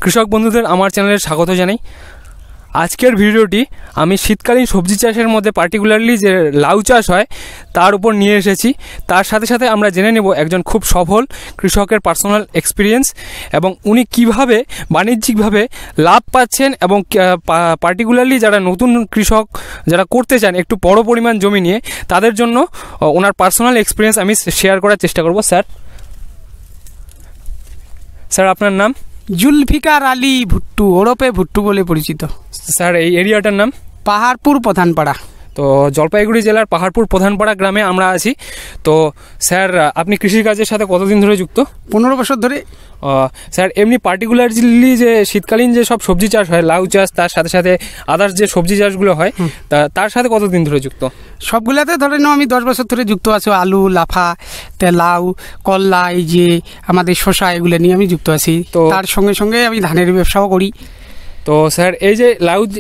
কৃষক বন্ধুদের আমার চ্যানেলে স্বাগত জানাই। আজকের ভিডিওটি আমি শীতকালীন সবজি চাষের মধ্যে পার্টিকুলারলি যে লাউ চাষ হয় তার উপর নিয়ে এসেছি। তার সাথে সাথে আমরা জেনে নেব একজন খুব সফল কৃষকের পার্সোনাল এক্সপিরিয়েন্স এবং উনি কিভাবে বাণিজ্যিকভাবে লাভ পাচ্ছেন এবং পার্টিকুলারলি যারা নতুন কৃষক যারা করতে চান একটু বড় পরিমাণ জমি নিয়ে, তাদের জন্য ওনার পার্সোনাল এক্সপিরিয়েন্স আমি শেয়ার করার চেষ্টা করব। স্যার আপনার নাম? জুলফিকার আলী ভুট্টু, ওরফে ভুট্টু বলে পরিচিত। স্যার এই এরিয়াটার নাম? পাহাড়পুর প্রধানপাড়া। তো জলপাইগুড়ি জেলার পাহাড়পুর প্রধানপাড়া গ্রামে আমরা আছি। তো স্যার আপনি কৃষিকাজের সাথে কতদিন ধরে যুক্ত? 15 বছর ধরে। স্যার এমনি পার্টিকুলারলি যে শীতকালীন যে সব সবজি চাষ হয়, লাউ চাষ, তার সাথে সাথে আদার্স যে সবজি চাষগুলো হয়, তার সাথে কতদিন ধরে যুক্ত? সবগুলাতে ধরে নাও আমি 10 বছর ধরে যুক্ত আছি। আলু, লাফা, লাউ, করলা, এই যে আমাদের শসা, এগুলো নিয়ে আমি যুক্ত আছি। তো তার সঙ্গে সঙ্গে আমি ধানের ব্যবসাও করি। তো স্যার এই যে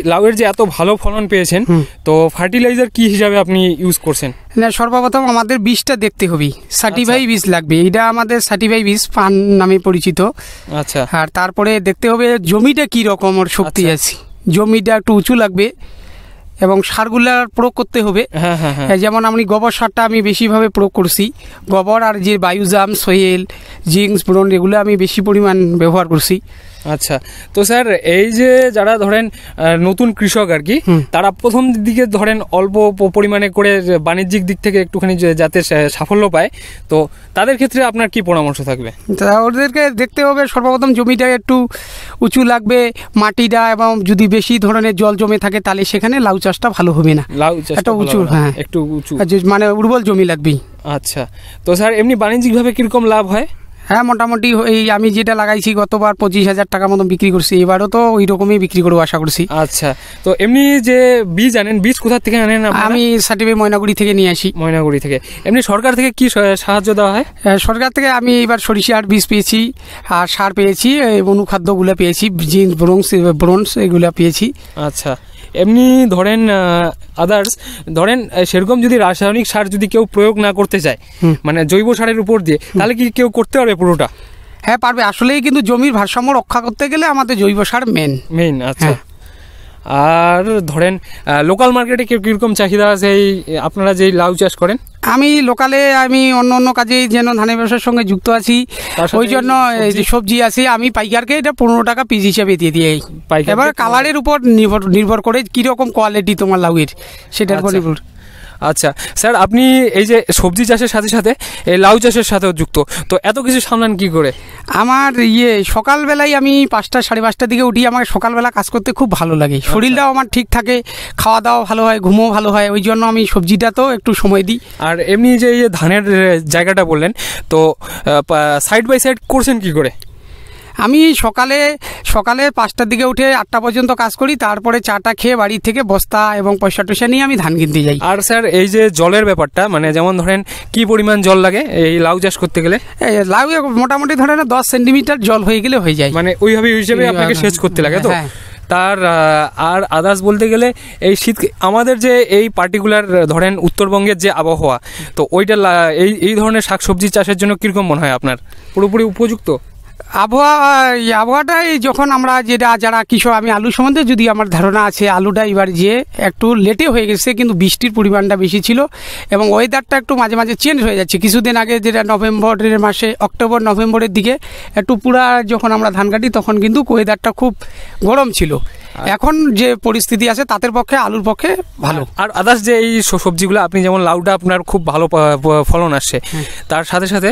লাউয়ের যে এত ভালো ফলন পেয়েছেন, তো ফার্টিলাইজার কি হিসাবে আপনি ইউজ করছেন? না, সর্বপ্রথম আমাদের বীজটা দেখতে হবে, সার্টিফাই বীজ লাগবে। এটা আমাদের সার্টিফাই বীজ পান নামে পরিচিত। আচ্ছা। আর তারপরে দেখতে হবে জমিটা কি রকম ওর শক্তি আছে। জমিটা একটু উঁচু লাগবে এবং সারগুলার প্রয়োগ করতে হবে। যেমন আমি গোবর সারটা আমি বেশিভাবে প্রয়োগ করছি। গোবর আর যে বায়ুজাম, সোয়েল, জিঙ্কস, বোরন, এগুলো আমি বেশি পরিমাণ ব্যবহার করছি। আচ্ছা। তো স্যার এই যে যারা ধরেন নতুন কৃষক আর কি, তারা প্রথম দিকে ধরেন অল্প পরিমাণে করে বাণিজ্যিক দিক থেকে একটুখানি যাতে সাফল্য পায়, তো তাদের ক্ষেত্রে আপনার কি পরামর্শ থাকবে? ওদেরকে দেখতে হবে সর্বপ্রথম জমিটা একটু উঁচু লাগবে, মাটিটা, এবং যদি বেশি ধরনের জল জমে থাকে তাহলে সেখানে লাউ চাষটা ভালো হবে না। লাউ চাষ একটা উঁচু, হ্যাঁ একটু উঁচু, মানে উর্বর জমি লাগবেই। আচ্ছা। তো স্যার এমনি বাণিজ্যিকভাবে কিরকম লাভ হয়? হ্যাঁ, মোটামুটি এই আমি যেটা লাগাইছি গতবার 25,000 টাকা মতো বিক্রি করছি। এবারও তো ওই রকমই বিক্রি করবো আশা করছি। আচ্ছা। তো এমনি যে বীজ আনেন, বীজ কোথা থেকে আনেন? আমি সার্টিফাই ময়নাগুড়ি থেকে নিয়ে আসি। ময়নাগুড়ি থেকে। এমনি সরকার থেকে কি সাহায্য দেওয়া হয়? সরকার থেকে আমি এবার সরিষার বীজ পেয়েছি, আর সার পেয়েছি, অনুখাদ্যগুলো পেয়েছি, জিঙ্ক, ব্রোঞ্জ এগুলো পেয়েছি। আচ্ছা। এমনি ধরেন আদার্স ধরেন সেরকম যদি রাসায়নিক সার যদি কেউ প্রয়োগ না করতে চায়, মানে জৈব সারের উপর দিয়ে, তাহলে কি কেউ করতে পারবে পুরোটা? হ্যাঁ, পারবে। আসলেই কিন্তু জমির ভারসাম্য রক্ষা করতে গেলে আমাদের জৈব সার মেন। আচ্ছা। আর ধরেন লোকাল মার্কেটে কিরকম চাহিদা আছে এই আপনারা যে লাউ চাষ করেন? আমি লোকালে অন্য কাজে যেন ধানের ব্যবসার সঙ্গে যুক্ত আছি, ওই জন্য এই যে সবজি আছে আমি পাইকারকে এটা 15 টাকা পিস হিসাবে দিয়ে দিই। এবার কালারের উপর নির্ভর করে কিরকম কোয়ালিটি তোমার লাউয়ের, সেটার উপর নির্ভর। আচ্ছা স্যার, আপনি এই যে সবজি চাষের সাথে সাথে এই লাউ চাষের সাথেও যুক্ত, তো এত কিছু সামলান কি করে? আমার সকালবেলায় আমি 5টা, 5:30টার দিকে উঠি। আমার সকালবেলা কাজ করতে খুব ভালো লাগে, শরীরটাও আমার ঠিক থাকে, খাওয়া দাওয়া ভালো হয়, ঘুমও ভালো হয়, ওই জন্য আমি সবজিটা তো একটু সময় দিই। আর এমনি যে এই ধানের জায়গাটা বললেন, তো সাইড বাই সাইড করছেন কি করে? আমি সকালে 5টার দিকে উঠে 8টা পর্যন্ত কাজ করি, তারপরে চাটা খেয়ে বাড়ি থেকে বস্তা এবং পয়সা টয়সা নিয়ে আমি ধান কিনতে যাই। আর স্যার এই যে জলের ব্যাপারটা, মানে যেমন ধরেন কি পরিমাণ জল লাগে এই লাউ চাষ করতে গেলে? লাউ মোটামুটি ধরেন 10 সেন্টিমিটার জল হয়ে গেলে হয়ে যায়, মানে ওইভাবে হিসেবে আপনাকে সেচ করতে লাগে। তো তার আর আদার্স বলতে গেলে এই শীত আমাদের যে এই পার্টিকুলার ধরেন উত্তরবঙ্গের যে আবহাওয়া, তো ওইটা এই ধরনের শাকসবজি চাষের জন্য কীরকম মনে হয় আপনার? পুরোপুরি উপযুক্ত আবহাওয়াটাই যখন আমরা যারা কৃষক, আমি আলু সম্বন্ধে যদি আমার ধারণা আছে, আলুটা এবার যে একটু লেটে হয়ে গেছে, কিন্তু বৃষ্টির পরিমাণটা বেশি ছিল এবং ওয়েদারটা একটু মাঝে মাঝে চেঞ্জ হয়ে যাচ্ছে। কিছুদিন আগে যেটা নভেম্বরের মাসে, অক্টোবর নভেম্বরের দিকে একটু পুরা যখন আমরা ধান কাটি তখন কিন্তু ওয়েদারটা খুব গরম ছিল। এখন যে পরিস্থিতি আছে তাদের পক্ষে, আলুর পক্ষে ভালো। আর আদার্স যে এই সবজিগুলো, আপনি যেমন লাউটা আপনার খুব ভালো ফলন আসছে, তার সাথে সাথে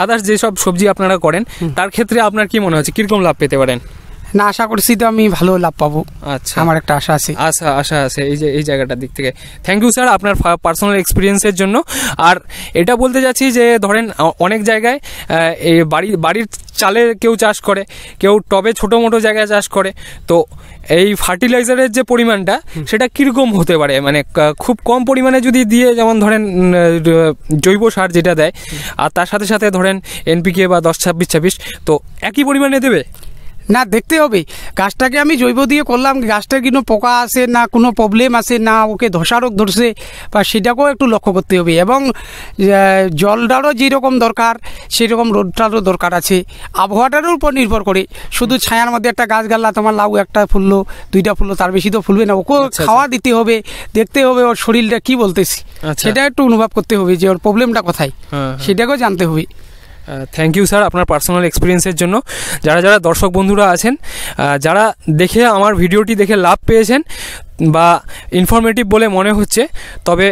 আদার্স যেসব সবজি আপনারা করেন তার ক্ষেত্রে আপনার কি মনে হচ্ছে কিরকম লাভ পেতে পারেন? না, আশা করছি তো আমি ভালো লাভ পাবো। আচ্ছা, আমার একটা আশা আছে। আশা আছে এই জায়গাটার দিক থেকে। থ্যাংক ইউ স্যার আপনার পার্সোনাল এক্সপিরিয়েন্সের জন্য। আর এটা বলতে যাচ্ছি যে ধরেন অনেক জায়গায় এই বাড়ির চালে কেউ চাষ করে, কেউ টবে ছোটো মোটো জায়গায় চাষ করে, তো এই ফার্টিলাইজারের যে পরিমাণটা সেটা কীরকম হতে পারে? মানে খুব কম পরিমাণে যদি দিয়ে, যেমন ধরেন জৈব সার যেটা দেয়, আর তার সাথে সাথে ধরেন NPK বা 10-26-26, তো একই পরিমাণে দেবে? না, দেখতে হবে গাছটাকে আমি জৈব দিয়ে করলাম, গাছটার কোনো পোকা আসে না, কোনো প্রবলেম আসে না, ওকে ধসা রোগ ধরছে বা সেটাকেও একটু লক্ষ্য করতে হবে। এবং জলটারও যেরকম দরকার সেরকম রোদটারও দরকার আছে, আবহাওয়াটারও উপর নির্ভর করে। শুধু ছায়ার মধ্যে একটা গাছ গাড়লা, তোমার লাউ একটা ফুললো, দুইটা ফুললো, তার বেশি তো ফুলবে না। ওকেও খাওয়া দিতে হবে, দেখতে হবে ওর শরীরটা কি বলতেছি, সেটা একটু অনুভব করতে হবে যে ওর প্রবলেমটা কোথায়, সেটাকেও জানতে হবে। থ্যাংক ইউ স্যার আপনার পার্সোনাল এক্সপিরিয়েন্সের জন্য। যারা যারা দর্শক বন্ধুরা আছেন, যারা দেখে আমার ভিডিওটি দেখে লাভ পেয়েছেন বা ইনফরমেটিভ বলে মনে হচ্ছে, তবে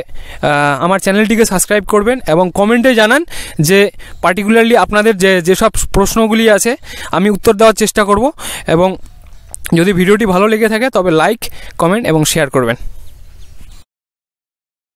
আমার চ্যানেলটিকে সাবস্ক্রাইব করবেন এবং কমেন্টে জানান যে পার্টিকুলারলি আপনাদের যেসব প্রশ্নগুলি আছে আমি উত্তর দেওয়ার চেষ্টা করব। এবং যদি ভিডিওটি ভালো লেগে থাকে তবে লাইক, কমেন্ট এবং শেয়ার করবেন।